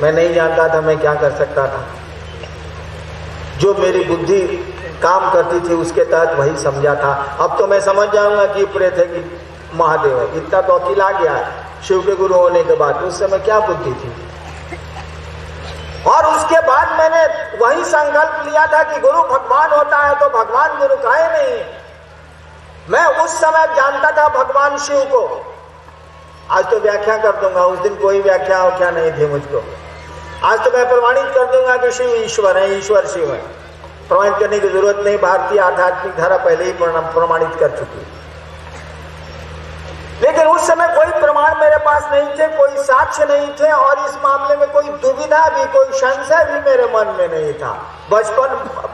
मैं नहीं जानता था मैं क्या कर सकता था। जो मेरी बुद्धि काम करती थी उसके तहत वही समझा था। अब तो मैं समझ जाऊंगा कि प्रेत है कि महादेव है। इतना तो अकील आ गया है शिव के गुरु होने के बाद। उस समय क्या बुद्धि थी। और उसके बाद मैंने वही संकल्प लिया था कि गुरु भगवान होता है तो भगवान गुरु काहे नहीं है। मैं उस समय जानता था भगवान शिव को। आज तो व्याख्या कर दूंगा, उस दिन कोई व्याख्या हो क्या नहीं थी मुझको। आज तो मैं प्रमाणित कर दूंगा कि शिव ईश्वर है, ईश्वर शिव है। प्रमाणित करने की जरूरत नहीं, भारतीय आध्यात्मिक धारा पहले ही प्रमाणित कर चुकी। लेकिन उस समय कोई प्रमाण मेरे पास नहीं थे, कोई साक्ष्य नहीं थे और इस मामले में कोई दुविधा भी, कोई संशय भी मेरे मन में नहीं था।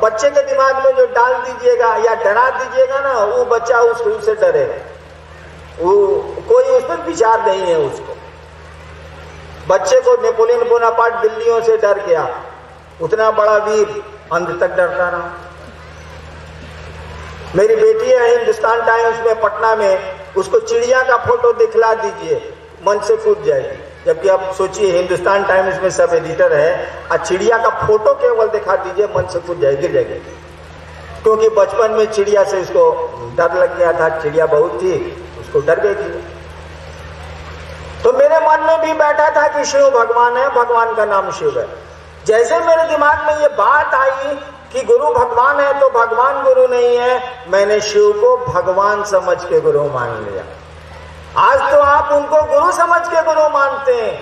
बच्चे के दिमाग में जो डाल दीजिएगा या डरा दीजिएगा ना, वो बच्चा उससे डरेगा। वो कोई उस पर विचार नहीं है उसको। बच्चे को नेपोलियन बोनापार्ट बिल्लियों से डर गया, उतना बड़ा वीर अंत तक डरता रहा। मेरी बेटी है हिंदुस्तान टाइम्स में पटना में, उसको चिड़िया का फोटो दिखला दीजिए मन से कूद जाएगी। जबकि आप सोचिए हिंदुस्तान टाइम्स में सब एडिटर है और चिड़िया का फोटो केवल दिखा दीजिए मन से कूद जाएगी, गिर जाएगी। क्योंकि बचपन में चिड़िया से उसको डर लग गया था, चिड़िया बहुत थी, उसको डर गई थी। तो मेरे मन में भी बैठा था कि शिव भगवान है, भगवान का नाम शिव है। जैसे मेरे दिमाग में ये बात आई कि गुरु भगवान है तो भगवान गुरु नहीं है, मैंने शिव को भगवान समझ के गुरु मान लिया। आज तो आप उनको गुरु समझ के गुरु मानते हैं।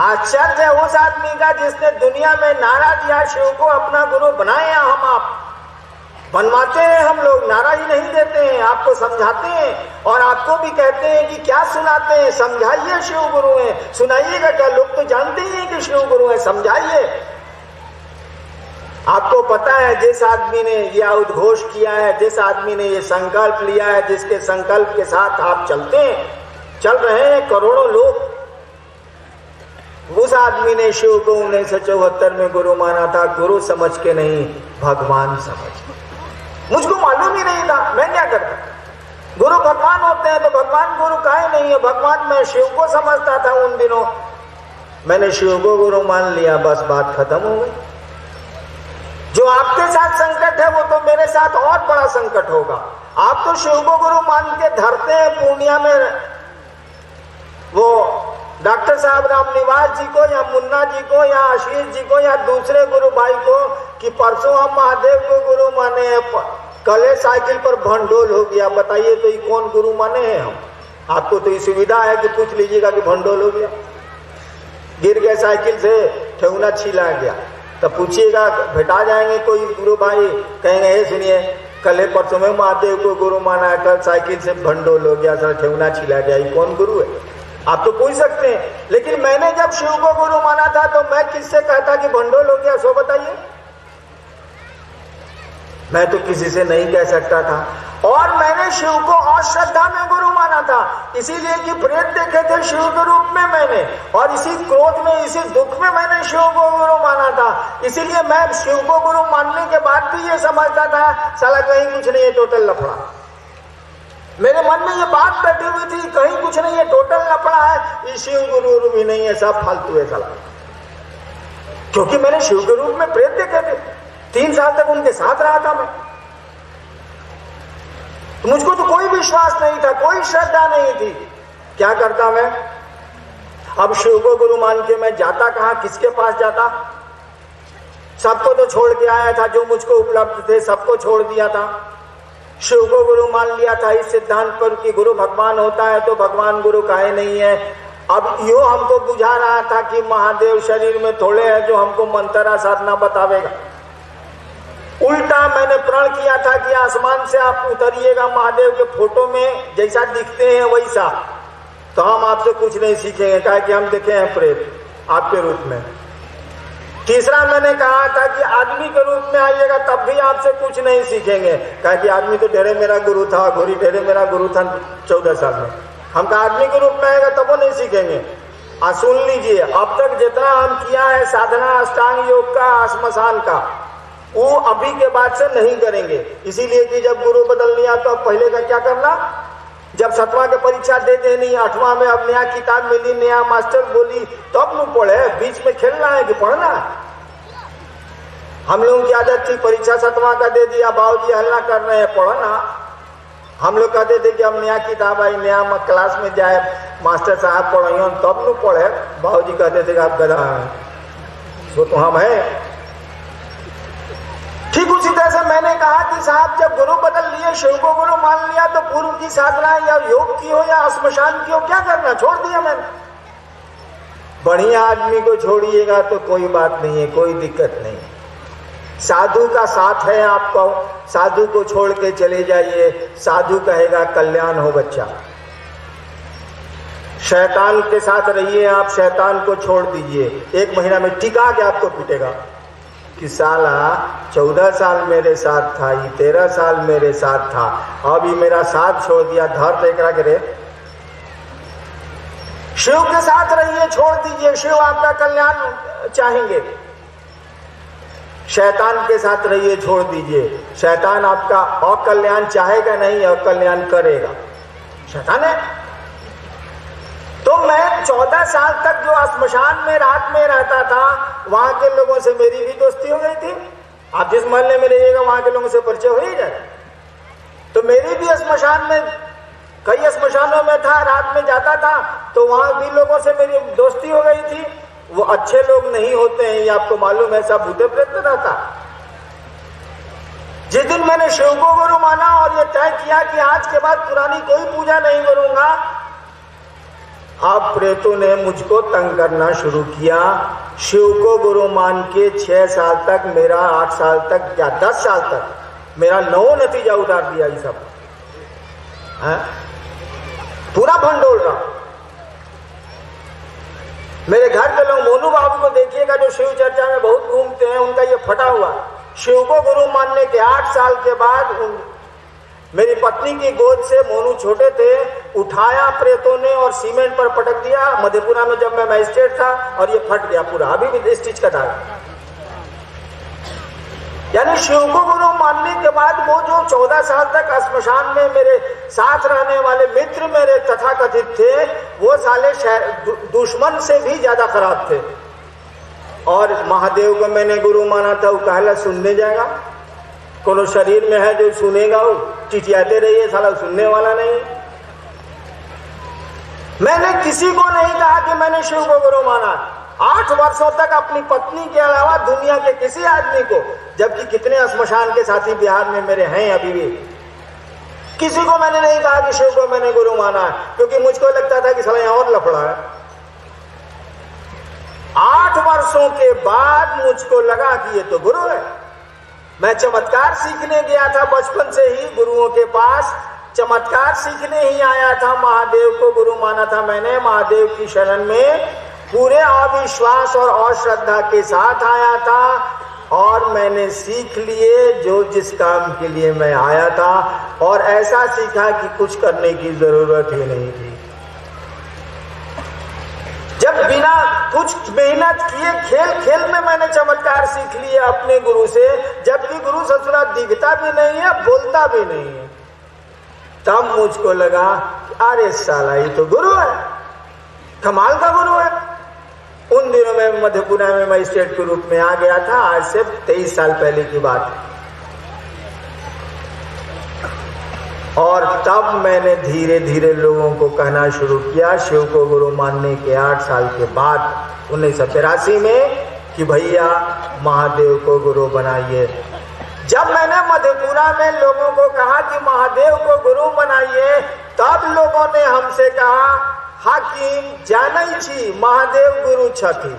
आश्चर्य है उस आदमी का जिसने दुनिया में नारा दिया शिव को अपना गुरु बनाए। हम आप बनवाते हैं, हम लोग नारा ही नहीं देते हैं, आपको समझाते हैं और आपको भी कहते हैं कि क्या सुनाते हैं, समझाइए शिव गुरु है, सुनाइएगा क्या। लोग तो जानते ही हैं कि शिव गुरु है, समझाइए। आपको पता है जिस आदमी ने यह उद्घोष किया है, जिस आदमी ने यह संकल्प लिया है, जिसके संकल्प के साथ आप चलते हैं, चल रहे हैं करोड़ों लोग, उस आदमी ने शिव को 1974 में गुरु माना था। गुरु समझ के नहीं, भगवान समझ के। मुझको मालूम ही नहीं था, मैं क्या करता। गुरु भगवान होते हैं तो भगवान गुरु काहे नहीं है। भगवान मैं शिव को समझता था उन दिनों। मैंने शिव को गुरु मान लिया, बस बात खत्म हो गई। जो आपके साथ संकट है वो तो मेरे साथ और बड़ा संकट होगा। आप तो शिव को गुरु मान के धरते हैं पूर्णिया में वो डॉक्टर साहब रामनिवास जी को या मुन्ना जी को या आशीष जी को या दूसरे गुरु भाई को कि परसों हम महादेव को गुरु माने हैं, कल साइकिल पर भंडोल हो गया। बताइए तो ये कौन गुरु माने हैं हम। आपको तो ये सुविधा है कि पूछ लीजिएगा कि भंडोल हो गया, गिर गए साइकिल से, ठेहुना छीला गया, तब पूछिएगा भेटा जाएंगे कोई गुरु भाई, कहेंगे हे सुनिए कल परसों में महादेव को गुरु माना है, कल साइकिल से भंडोल हो गया, सर ठेहुना छीला गया, ये कौन गुरु है। आप तो पूछ सकते हैं। लेकिन मैंने जब शिव को गुरु माना था तो मैं किससे कहता कि भंडोल हो गया, सो बताइए। मैं तो किसी से नहीं कह सकता था। और मैंने शिव को और श्रद्धा में गुरु माना था, इसीलिए कि प्रेत देखे थे शिव के रूप में मैंने, और इसी क्रोध में, इसी दुख में मैंने शिव को गुरु माना था। इसीलिए मैं शिव को गुरु मानने के बाद भी ये समझता था साला कहीं कुछ नहीं है, टोटल लफड़ा। मेरे मन में ये बात बैठी हुई थी, कहीं कुछ नहीं है, टोटल लफड़ा है, ये शिव गुरु भी नहीं है, सब फालतू है साला। क्योंकि मैंने शिव के रूप में प्रेत देखे थे, 3 साल तक उनके साथ रहा था मैं। तो मुझको तो कोई विश्वास नहीं था, कोई श्रद्धा नहीं थी। क्या करता मैं? अब शिव को गुरु मान के मैं जाता कहां, किसके पास जाता? सबको तो छोड़ के आया था, जो मुझको उपलब्ध थे सबको छोड़ दिया था। शिव को गुरु मान लिया था इस सिद्धांत पर कि गुरु भगवान होता है तो भगवान गुरु काहे नहीं है। अब यो हमको बुझा रहा था कि महादेव शरीर में थोड़े हैं जो हमको मंत्रा साधना बतावेगा। उल्टा मैंने प्रण किया था कि आसमान से आप उतरिएगा महादेव के फोटो में, जैसा दिखते हैं वैसा, तो हम आपसे कुछ नहीं सीखेंगे, कहा कि हम देखे हैं प्रेत आपके रूप में। तीसरा मैंने कहा था कि आदमी के रूप में आइएगा तब भी आपसे कुछ नहीं सीखेंगे, कहा कि आदमी तो ढेरे मेरा गुरु था, घोड़ी ढेरे मेरा गुरु था 14 साल में। हम कहा आदमी के रूप में आएगा तब वो नहीं सीखेंगे। सुन लीजिए, अब तक जितना हम किया है साधना अष्टांग योग का, श्मशान का, वो अभी के बाद से नहीं करेंगे। इसीलिए कि जब गुरु बदल लिया तो अब पहले का क्या करना, जब 7वां के परीक्षा दे देनी, 8वां में अब नया किताब मिली, नया मास्टर बोली, तो अब लोग पढ़े, बीच में खेलना है कि पढ़ना है। हम लोगों की आदत थी, परीक्षा 7वां का दे दिया, बाबूजी हल्ला कर रहे हैं, पढ़ना। हम लोग कहते थे कि हम नया किताब आई, नया क्लास में जाए, मास्टर साहब पढ़ाइए, तब लोग पढ़े। बाबूजी कहते थे कि आप गधा हैं, तो हम हैं। ठीक उसी तरह से मैंने कहा कि साहब जब गुरु बदल लिए, शिव को गुरु मान लिया, तो पूर्व की साधना या योग की हो या श्मशान की हो, क्या करना, छोड़ दिया मैंने। बढ़िया आदमी को छोड़िएगा तो कोई बात नहीं है, कोई दिक्कत नहीं। साधु का साथ है आपको, साधु को छोड़ के चले जाइए, साधु कहेगा कल्याण हो बच्चा। शैतान के साथ रहिए आप, शैतान को छोड़ दीजिए, 1 महीना में टिका के आपको पीटेगा कि साला 14 साल मेरे साथ था, ये 13 साल मेरे साथ था, अभी मेरा साथ छोड़ दिया, धर टेकरा करे। शिव के साथ रहिए, छोड़ दीजिए, शिव आपका कल्याण चाहेंगे। शैतान के साथ रहिए, छोड़ दीजिए, शैतान आपका अकल्याण चाहेगा नहीं, अकल्याण करेगा, शैतान है। तो मैं 14 साल तक जो श्मशान में रात में रहता था, वहां के लोगों से मेरी भी दोस्ती हो गई थी। आप जिस मोहल्ले में रहिएगा वहां के लोगों से परिचय हो ही जाए। तो मेरी भी श्मशान में, कई श्मशानों में था, रात में जाता था, तो वहां भी लोगों से मेरी दोस्ती हो गई थी। वो अच्छे लोग नहीं होते हैं, ये आपको मालूम है, सब भूते प्रेत रहता। जिस दिन मैंने शिव को गुरु माना और ये तय किया कि आज के बाद पुरानी कोई पूजा नहीं करूंगा, अब प्रेतों ने मुझको तंग करना शुरू किया। शिव को गुरु मान के 6 साल तक मेरा, 8 साल तक या 10 साल तक मेरा 9 नतीजा उतार दिया। ये सब है? पूरा भंडोल रहा। मेरे घर के लोग मोनू बाबू को देखिएगा, जो शिव चर्चा में बहुत घूमते हैं, उनका ये फटा हुआ। शिव को गुरु मानने के 8 साल के बाद मेरी पत्नी की गोद से, मोनू छोटे थे, उठाया प्रेतों ने और सीमेंट पर पटक दिया मधेपुरा में, जब मैं मजिस्ट्रेट था, और ये फट गया पूरा, अभी भी स्टिच का दाग। यानी शिव को गुरु मानने के बाद वो जो 14 साल तक श्मशान में मेरे साथ रहने वाले मित्र मेरे तथाकथित थे, वो साले दुश्मन से भी ज्यादा खराब थे। और महादेव को मैंने गुरु माना था, वो कहला सुनने जाएगा, कोनो शरीर में है जो सुनेगा, वो चिटियाते रहिए, साला सुनने वाला नहीं। मैंने किसी को नहीं कहा कि मैंने शिव को गुरु माना। 8 वर्षों तक अपनी पत्नी के अलावा दुनिया के किसी आदमी को, जबकि कितने श्मशान के साथी बिहार में मेरे हैं अभी भी, किसी को मैंने नहीं कहा कि शिव को मैंने गुरु माना है, क्योंकि मुझको लगता था कि साला यहां और लफड़ा है। 8 वर्षों के बाद मुझको लगा कि ये तो गुरु है। मैं चमत्कार सीखने गया था बचपन से ही गुरुओं के पास, चमत्कार सीखने ही आया था, महादेव को गुरु माना था मैंने। महादेव की शरण में पूरे अविश्वास और अश्रद्धा के साथ आया था, और मैंने सीख लिए जो जिस काम के लिए मैं आया था, और ऐसा सीखा कि कुछ करने की जरूरत ही नहीं थी। जब बिना कुछ मेहनत किए खेल खेल में मैंने चमत्कार सीख लिए अपने गुरु से, जबकि गुरु ससुरा दिखता भी नहीं है, बोलता भी नहीं है, तब मुझको लगा अरे साला ये तो गुरु है, कमाल का गुरु है। उन दिनों में मधेपुरा में मजिस्ट्रेट के रूप में आ गया था, आज से 23 साल पहले की बात है। और तब मैंने धीरे धीरे लोगों को कहना शुरू किया, शिव को गुरु मानने के 8 साल के बाद 1983 में, कि भैया महादेव को गुरु बनाइए। जब मैंने मधेपुरा में लोगों को कहा कि महादेव को गुरु बनाइए, तब लोगों ने हमसे कहा, हाकिम जानै छी महादेव गुरु छथि।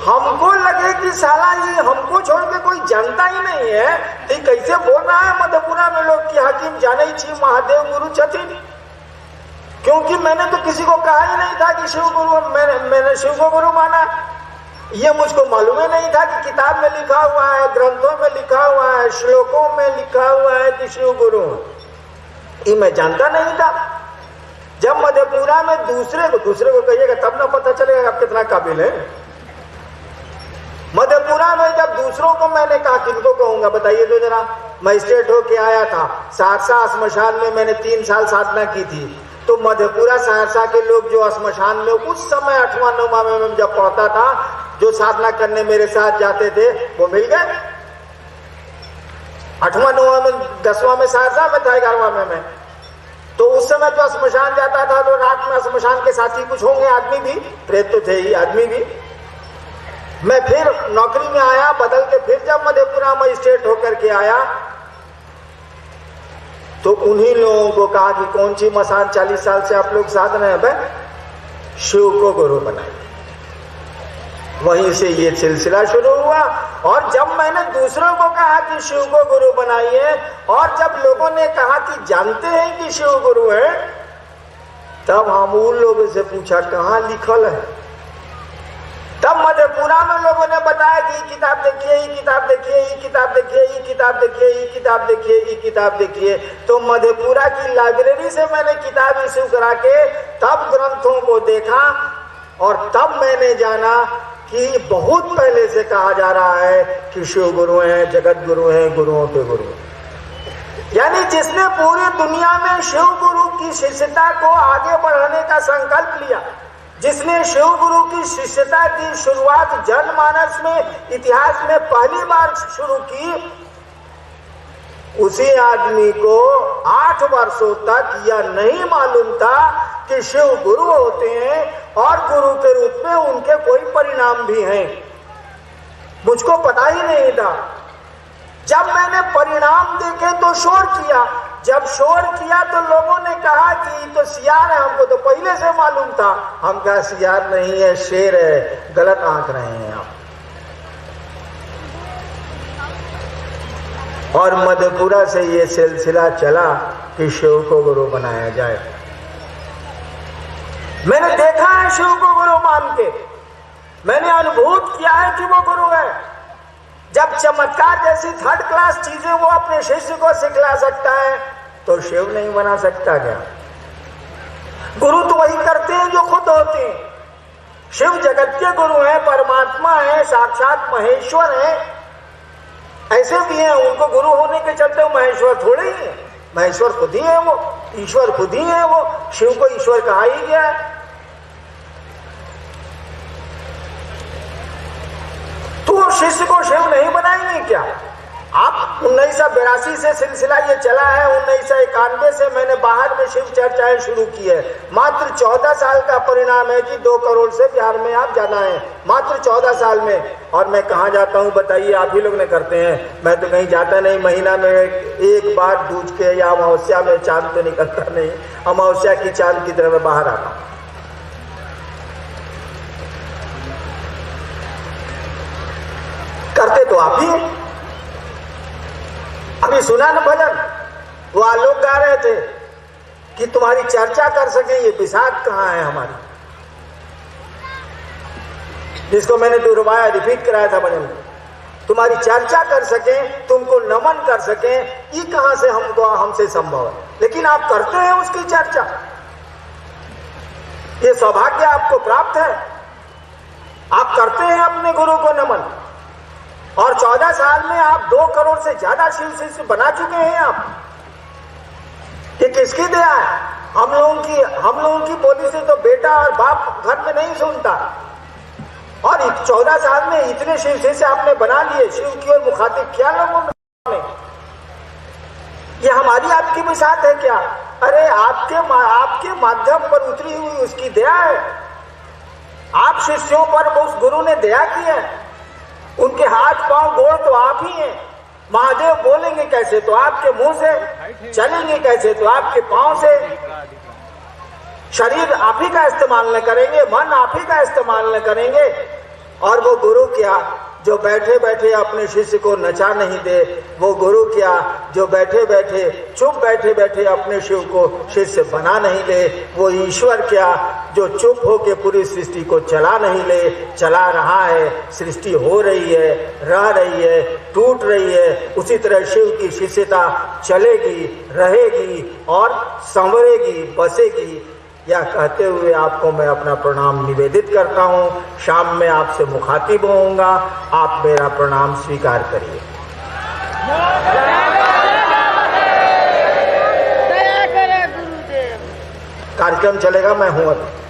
हमको लगे कि साला ये हमको छोड़ के कोई जानता ही नहीं है, तो कैसे बोल रहा है मधेपुरा में लोग कि हाकिम जानै छी महादेव गुरु छथि। क्योंकि मैंने तो किसी को कहा ही नहीं था कि शिव गुरु, मैंने शिव को गुरु माना। ये मुझको मालूम ही नहीं था कि किताब में लिखा हुआ है, ग्रंथों में लिखा हुआ है, श्लोकों में लिखा हुआ है कि शिव गुरु, ये मैं जानता नहीं था। जब मधेपुरा में दूसरे को कहिएगा तब ना पता चलेगा आप कितना काबिल है। मधेपुरा में जब दूसरों को मैंने कहा, किनको कहूंगा बताइए तो जरा, मजिस्ट्रेट होके आया था। सहरसा श्मशान में मैंने 3 साल साधना की थी। तो मधेपुरा सहरसा के लोग जो श्मशान में उस समय 8वां 9वां में जब पढ़ता था, जो साधना करने मेरे साथ जाते थे वो मिल गए। 8वां 9वां में 10वां में सहरसा में था, 11वां में मैं। तो उस समय तो श्मशान जाता था तो रात में श्मशान के साथी कुछ होंगे, आदमी भी, प्रेत तो थे ही, आदमी भी। मैं फिर नौकरी में आया बदल के, फिर जब मधेपुरा मजिस्ट्रेट होकर के आया तो उन्हीं लोगों को कहा कि कौन सी मसान 40 साल से आप लोग साध रहे हैं, भाई शिव को गुरु बनाइए। वहीं से ये सिलसिला शुरू हुआ। और जब मैंने दूसरों को कहा कि शिव को गुरु बनाइए, और जब लोगों ने कहा कि जानते हैं कि शिव गुरु है, तब हम उन लोगों से पूछा कहाँ लिखल है। तब मधेपुरा में लोगों ने बताया कि ये किताब देखिए, ये किताब देखिए, ये किताब देखिए, ये किताब देखिए, ये किताब देखिए, ये किताब देखिए। तो मधेपुरा की लाइब्रेरी से मैंने किताब इश्यू करा के तब ग्रंथों को देखा, और तब मैंने जाना कि बहुत पहले से कहा जा रहा है कि शिव गुरु हैं, जगत गुरु हैं, गुरुओं के गुरु। यानी जिसने पूरी दुनिया में शिव गुरु की शिष्यता को आगे बढ़ाने का संकल्प लिया, जिसने शिव गुरु की शिष्यता की शुरुआत जनमानस में, इतिहास में पहली बार शुरू की, उसी आदमी को 8 वर्षों तक यह नहीं मालूम था कि शिव गुरु होते हैं और गुरु के रूप में उनके कोई परिणाम भी हैं। मुझको पता ही नहीं था। जब मैंने परिणाम देखे तो शोर किया। जब शोर किया तो लोगों ने कहा कि तो सियार है, हमको तो पहले से मालूम था। हम कहा सियार नहीं है, शेर है, गलत आंक रहे हैं आप। और मधेपुरा से ये सिलसिला चला कि शिव को गुरु बनाया जाए। मैंने देखा है शिव को गुरु मान के, मैंने अनुभूत किया है कि वो गुरु है। जब चमत्कार जैसी 3rd क्लास चीजें वो अपने शिष्य को सिखला सकता है, तो शिव नहीं बना सकता क्या? गुरु तो वही करते हैं जो खुद होते हैं। शिव जगत के गुरु हैं, परमात्मा है, साक्षात महेश्वर है। ऐसे भी हैं, उनको गुरु होने के चलते वो महेश्वर थोड़े ही है, महेश्वर खुद ही है, वो ईश्वर खुद ही है। वो शिव को ईश्वर कहा ही गया है। तो वो शिष्य को शिव नहीं बनाएंगे क्या आप? 1982 से सिलसिला ये चला है। 1991 से मैंने बाहर में शिव चर्चाएं शुरू की है। मात्र 14 साल का परिणाम है कि 2 करोड़ से बिहार में आप जाना है, मात्र 14 साल में। और मैं कहाँ जाता हूँ बताइए? आप ही लोग ने करते हैं, मैं तो कहीं जाता नहीं। महीना में एक बार दूज के या अमावस्या में, चांद तो निकलता नहीं, अमावस्या की चांद की तरह मैं बाहर आता हूँ। करते तो आप ही। अभी सुना ना भजन, वो आलोक गा रहे थे कि तुम्हारी चर्चा कर सके, ये बिसात कहाँ है हमारी, जिसको मैंने दोहराया, रिपीट कराया था भजन। तुम्हारी चर्चा कर सके, तुमको नमन कर सके, ये कहां से हमसे संभव है? लेकिन आप करते हैं उसकी चर्चा। ये सौभाग्य आपको प्राप्त है, आप करते हैं अपने गुरु को नमन। और 14 साल में आप 2 करोड़ से ज्यादा शिव शिष्य बना चुके हैं आप। ये किसकी दया है? हम लोगों की बोली से तो बेटा और बाप घर में नहीं सुनता। और 14 साल में इतने शिव शिष्य आपने बना लिए, शिव की ओर मुखातिब किया लोगों ने। ये हमारी आपकी मिसाल है क्या? अरे आपके माध्यम पर उतरी हुई उसकी दया है। आप शिष्यों पर उस गुरु ने दया की है। उनके हाथ पांव गोड़ तो आप ही हैं। महादेव बोलेंगे कैसे? तो आपके मुंह से। चलेंगे कैसे? तो आपके पांव से। शरीर आप ही का इस्तेमाल न करेंगे, मन आप ही का इस्तेमाल न करेंगे। और वो गुरु क्या जो बैठे बैठे अपने शिष्य को नचा नहीं दे? वो गुरु क्या जो बैठे बैठे चुप बैठे बैठे अपने शिव को शिष्य बना नहीं ले? वो ईश्वर क्या जो चुप होके पूरी सृष्टि को चला नहीं ले? चला रहा है, सृष्टि हो रही है, रह रही है, टूट रही है। उसी तरह शिव की शिष्यता चलेगी, रहेगी और संवरेगी, बसेगी। यह कहते हुए आपको मैं अपना प्रणाम निवेदित करता हूँ। शाम में आपसे मुखातिब होऊंगा, आप मेरा प्रणाम स्वीकार करिए। कार्यक्रम चलेगा, मैं हूं अभी।